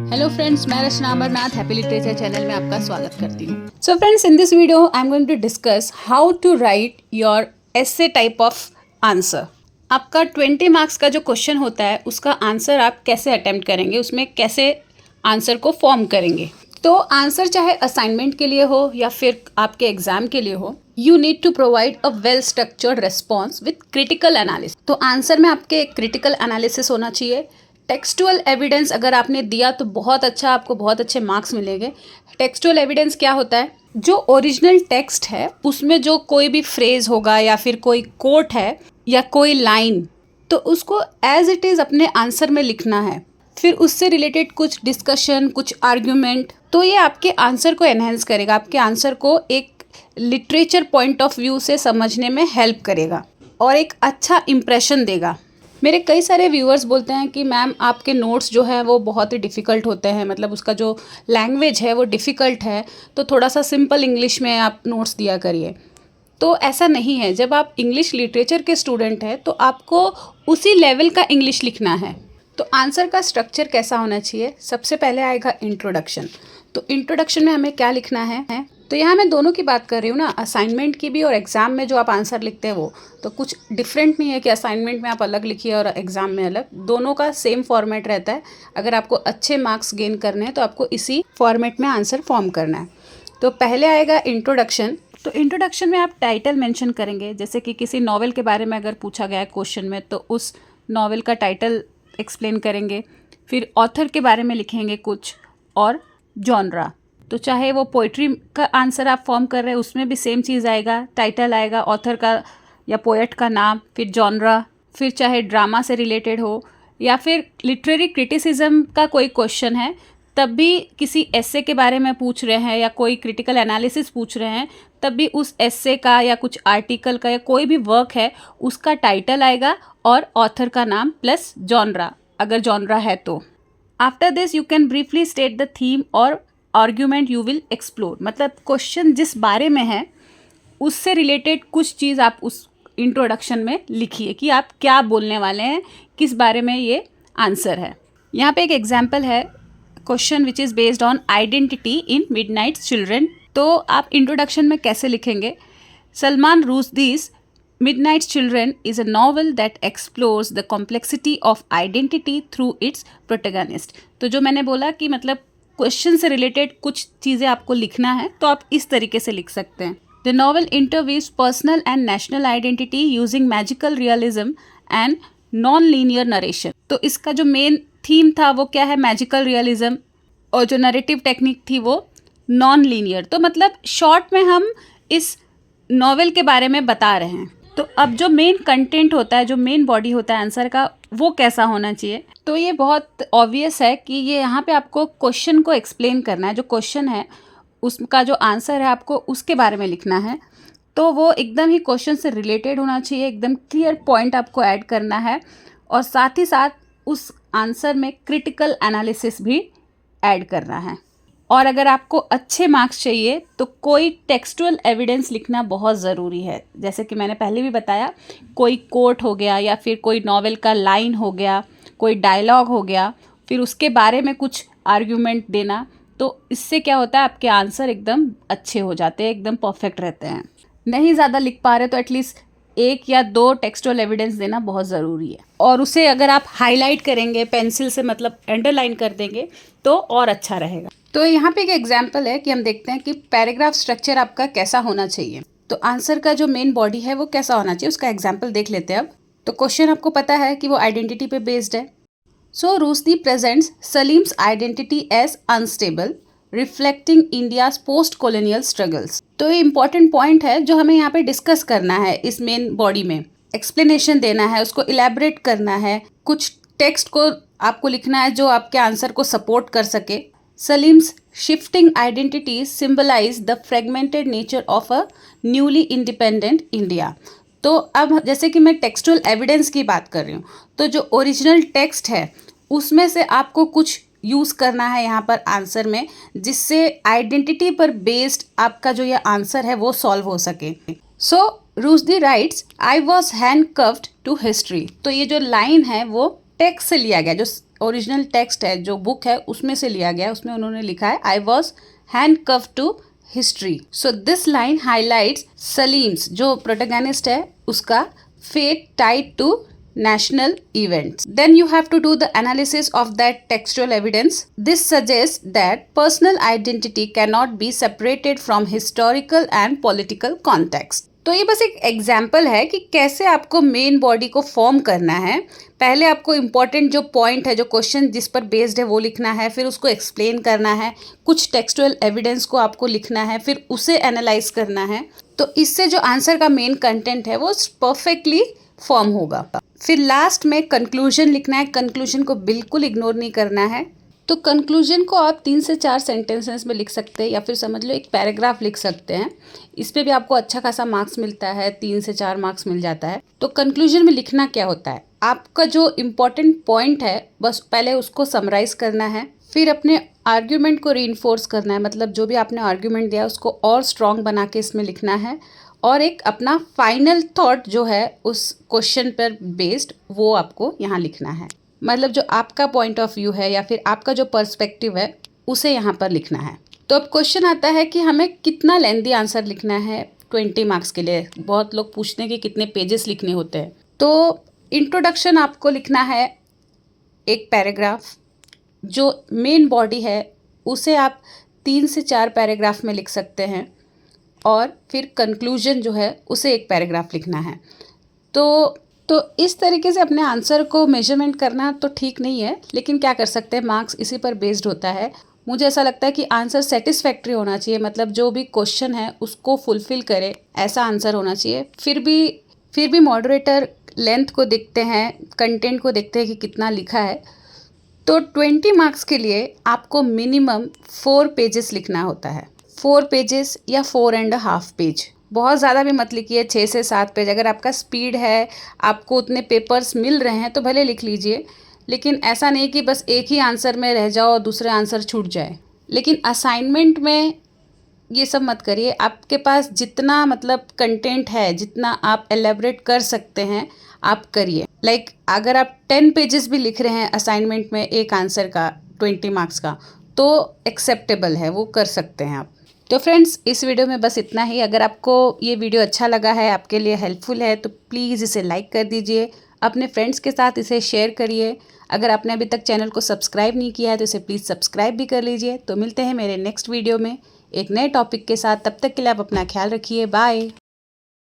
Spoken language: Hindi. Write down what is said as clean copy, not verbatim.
हेलो फ्रेंड्स, मैं Rachana Amarnath happy literature channel में आपका स्वागत करती हूँ। So friends, in this video I am going to discuss how to write your essay type of answer. आपका 20 मार्क्स का जो क्वेश्चन होता है उसका आंसर आप कैसे अटेम्प्ट करेंगे, उसमें कैसे आंसर को फॉर्म करेंगे। तो आंसर चाहे असाइनमेंट के लिए हो या फिर आपके एग्जाम के लिए हो, you need to provide a well structured response with critical analysis. तो आंसर में आपके क्रिटिकल एनालिसिस होना चाहिए। टेक्सचुअल एविडेंस अगर आपने दिया तो बहुत अच्छा, आपको बहुत अच्छे मार्क्स मिलेंगे। टेक्सचुअल एविडेंस क्या होता है? जो ओरिजिनल टेक्स्ट है उसमें जो कोई भी फ्रेज होगा या फिर कोई कोट है या कोई लाइन, तो उसको एज इट इज़ अपने आंसर में लिखना है। फिर उससे रिलेटेड कुछ डिस्कशन, कुछ आर्ग्यूमेंट, तो ये आपके आंसर को एनहेंस करेगा, आपके आंसर को एक लिटरेचर पॉइंट ऑफ व्यू से समझने में हेल्प करेगा और एक अच्छा इम्प्रेशन देगा। मेरे कई सारे व्यूअर्स बोलते हैं कि मैम आपके नोट्स जो है वो बहुत ही डिफ़िकल्ट होते हैं, मतलब उसका जो लैंग्वेज है वो डिफ़िकल्ट है, तो थोड़ा सा सिंपल इंग्लिश में आप नोट्स दिया करिए। तो ऐसा नहीं है। जब आप इंग्लिश लिटरेचर के स्टूडेंट हैं तो आपको उसी लेवल का इंग्लिश लिखना है। तो आंसर का स्ट्रक्चर कैसा होना चाहिए? सबसे पहले आएगा इंट्रोडक्शन। तो इंट्रोडक्शन में हमें क्या लिखना है? तो यहाँ मैं दोनों की बात कर रही हूँ ना, असाइनमेंट की भी और एग्ज़ाम में जो आप आंसर लिखते हैं वो। तो कुछ डिफरेंट नहीं है कि असाइनमेंट में आप अलग लिखिए और एग्ज़ाम में अलग, दोनों का सेम फॉर्मेट रहता है। अगर आपको अच्छे मार्क्स गेन करने हैं तो आपको इसी फॉर्मेट में आंसर फॉर्म करना है। तो पहले आएगा इंट्रोडक्शन। तो इंट्रोडक्शन में आप टाइटल मेंशन करेंगे, जैसे कि किसी नॉवेल के बारे में अगर पूछा गया है क्वेश्चन में तो उस नॉवेल का टाइटल एक्सप्लेन करेंगे। फिर ऑथर के बारे में लिखेंगे कुछ, और जॉनरा। तो चाहे वो पोइट्री का आंसर आप फॉर्म कर रहे हैं उसमें भी सेम चीज़ आएगा, टाइटल आएगा, ऑथर का या पोएट का नाम, फिर जॉनरा। फिर चाहे ड्रामा से रिलेटेड हो या फिर लिटरेरी क्रिटिसिज्म का कोई क्वेश्चन है, तब भी किसी एस्से के बारे में पूछ रहे हैं या कोई क्रिटिकल एनालिसिस पूछ रहे हैं, तब भी उस एस्से का या कुछ आर्टिकल का या कोई भी वर्क है उसका टाइटल आएगा और ऑथर का नाम प्लस जॉनरा, अगर जॉनरा है तो। After this you can briefly state the theme और आर्ग्यूमेंट यू विल एक्सप्लोर। मतलब क्वेश्चन जिस बारे में है उससे रिलेटेड कुछ चीज़ आप उस इंट्रोडक्शन में लिखिए कि आप क्या बोलने वाले हैं, किस बारे में ये आंसर है। यहाँ पे एक एग्जाम्पल है, question which is based on identity in midnight children. तो आप इंट्रोडक्शन में कैसे लिखेंगे? Salman रुश्दी's Midnight Children is a novel that explores the complexity of identity through its protagonist। तो जो मैंने बोला कि मतलब क्वेश्चन से रिलेटेड कुछ चीज़ें आपको लिखना है तो आप इस तरीके से लिख सकते हैं। The novel interviews personal and national identity using magical realism and non linear narration. तो इसका जो मेन थीम था वो क्या है? मैजिकल रियलिज्म, और जो नरेटिव टेक्निक थी वो नॉन लीनियर। तो मतलब शॉर्ट में हम इस नॉवेल के बारे में बता रहे हैं। तो अब जो मेन कंटेंट होता है, जो मेन बॉडी होता है आंसर का, वो कैसा होना चाहिए? तो ये बहुत ऑब्वियस है कि ये यहाँ पे आपको क्वेश्चन को एक्सप्लेन करना है। जो क्वेश्चन है उसका जो आंसर है आपको उसके बारे में लिखना है। तो वो एकदम ही क्वेश्चन से रिलेटेड होना चाहिए, एकदम क्लियर पॉइंट आपको ऐड करना है, और साथ ही साथ उस आंसर में क्रिटिकल एनालिसिस भी ऐड करना है। और अगर आपको अच्छे मार्क्स चाहिए तो कोई टेक्सचुअल एविडेंस लिखना बहुत ज़रूरी है। जैसे कि मैंने पहले भी बताया, कोई कोट हो गया या फिर कोई नॉवेल का लाइन हो गया, कोई डायलॉग हो गया, फिर उसके बारे में कुछ आर्ग्यूमेंट देना। तो इससे क्या होता है, आपके आंसर एकदम अच्छे हो जाते हैं, एकदम परफेक्ट रहते हैं। नहीं ज़्यादा लिख पा रहे तो एटलीस्ट 1 या 2 टेक्सचुअल एविडेंस देना बहुत ज़रूरी है। और उसे अगर आप हाईलाइट करेंगे पेंसिल से, मतलब अंडरलाइन कर देंगे, तो और अच्छा रहेगा। तो यहाँ पे एक एग्जाम्पल है कि हम देखते हैं कि पैराग्राफ स्ट्रक्चर आपका कैसा होना चाहिए। तो आंसर का जो मेन बॉडी है वो कैसा होना चाहिए, उसका एग्जाम्पल देख लेते हैं अब। तो क्वेश्चन आपको पता है कि वो आइडेंटिटी पे बेस्ड है। So Rushdie presents Saleem's identity as unstable, reflecting India's post colonial struggles. तो ये इंपॉर्टेंट पॉइंट है जो हमें यहाँ पे डिस्कस करना है। इस मेन बॉडी में एक्सप्लेनेशन देना है, उसको इलेबरेट करना है, कुछ टेक्स्ट को आपको लिखना है जो आपके आंसर को सपोर्ट कर सके। Salim's shifting identities symbolize the fragmented nature of a newly independent India। तो अब जैसे कि मैं टेक्सचुअल एविडेंस की बात कर रही हूँ, तो जो ओरिजिनल टेक्स्ट है उसमें से आपको कुछ यूज़ करना है यहाँ पर आंसर में, जिससे आइडेंटिटी पर बेस्ड आपका जो ये आंसर है वो सॉल्व हो सके। So Rushdie writes, I was handcuffed to history. तो ये जो लाइन है वो टेक्स्ट से लिया गया, जो ओरिजिनल टेक्स्ट है, जो बुक है उसमें से लिया गया। उसमें उन्होंने लिखा है I was handcuff to history. So this line highlights Salim's, जो प्रोटैगनिस्ट है, उसका fate tied to national events. Then you have to do the analysis of that textual evidence. This suggests that personal identity cannot be separated from historical and political context. तो ये बस एक एग्जाम्पल है कि कैसे आपको मेन बॉडी को फॉर्म करना है। पहले आपको इम्पॉर्टेंट जो पॉइंट है, जो क्वेश्चन जिस पर बेस्ड है वो लिखना है, फिर उसको एक्सप्लेन करना है, कुछ टेक्सचुअल एविडेंस को आपको लिखना है, फिर उसे एनालाइज करना है। तो इससे जो आंसर का मेन कंटेंट है वो परफेक्टली फॉर्म होगा। फिर लास्ट में कंक्लूजन लिखना है। कंक्लूजन को बिल्कुल इग्नोर नहीं करना है। तो कंक्लूजन को आप 3 से 4 सेंटेंसेस में लिख सकते हैं, या फिर समझ लो एक पैराग्राफ लिख सकते हैं। इस पे भी आपको अच्छा खासा मार्क्स मिलता है, 3 से 4 मार्क्स मिल जाता है। तो कंक्लूजन में लिखना क्या होता है, आपका जो इम्पोर्टेंट पॉइंट है बस पहले उसको समराइज करना है, फिर अपने आर्ग्यूमेंट को रीइंफोर्स करना है, मतलब जो भी आपने आर्ग्यूमेंट दिया उसको और स्ट्रॉन्ग बना के इसमें लिखना है, और एक अपना फाइनल थॉट जो है उस क्वेश्चन पर बेस्ड वो आपको यहाँ लिखना है। मतलब जो आपका पॉइंट ऑफ व्यू है या फिर आपका जो पर्सपेक्टिव है उसे यहाँ पर लिखना है। तो अब क्वेश्चन आता है कि हमें कितना लेंथी आंसर लिखना है 20 मार्क्स के लिए। बहुत लोग पूछते हैं कि कितने पेजेस लिखने होते हैं। तो इंट्रोडक्शन आपको लिखना है एक पैराग्राफ, जो मेन बॉडी है उसे आप 3 से 4 पैराग्राफ में लिख सकते हैं, और फिर कंक्लूजन जो है उसे एक पैराग्राफ लिखना है। तो इस तरीके से अपने आंसर को मेजरमेंट करना तो ठीक नहीं है, लेकिन क्या कर सकते हैं, मार्क्स इसी पर बेस्ड होता है। मुझे ऐसा लगता है कि आंसर सेटिस्फैक्ट्री होना चाहिए, मतलब जो भी क्वेश्चन है उसको फुलफिल करे ऐसा आंसर होना चाहिए। फिर भी मॉडरेटर लेंथ को देखते हैं, कंटेंट को देखते हैं कि कितना लिखा है। तो 20 मार्क्स के लिए आपको मिनिमम 4 पेजेस लिखना होता है। 4 पेजेस या 4.5 पेज, बहुत ज़्यादा भी मत लिखिए, 6 से 7 पेज। अगर आपका स्पीड है, आपको उतने पेपर्स मिल रहे हैं तो भले लिख लीजिए, लेकिन ऐसा नहीं कि बस एक ही आंसर में रह जाओ और दूसरे आंसर छूट जाए। लेकिन असाइनमेंट में ये सब मत करिए। आपके पास जितना मतलब कंटेंट है, जितना आप एलेबरेट कर सकते हैं आप करिए। लाइक अगर आप 10 पेजेस भी लिख रहे हैं असाइनमेंट में एक आंसर का 20 मार्क्स का, तो एक्सेप्टेबल है, वो कर सकते हैं आप। तो फ्रेंड्स, इस वीडियो में बस इतना ही। अगर आपको ये वीडियो अच्छा लगा है, आपके लिए हेल्पफुल है, तो प्लीज़ इसे लाइक कर दीजिए, अपने फ्रेंड्स के साथ इसे शेयर करिए। अगर आपने अभी तक चैनल को सब्सक्राइब नहीं किया है तो इसे प्लीज़ सब्सक्राइब भी कर लीजिए। तो मिलते हैं मेरे नेक्स्ट वीडियो में एक नए टॉपिक के साथ। तब तक के लिए आप अपना ख्याल रखिए। बाय।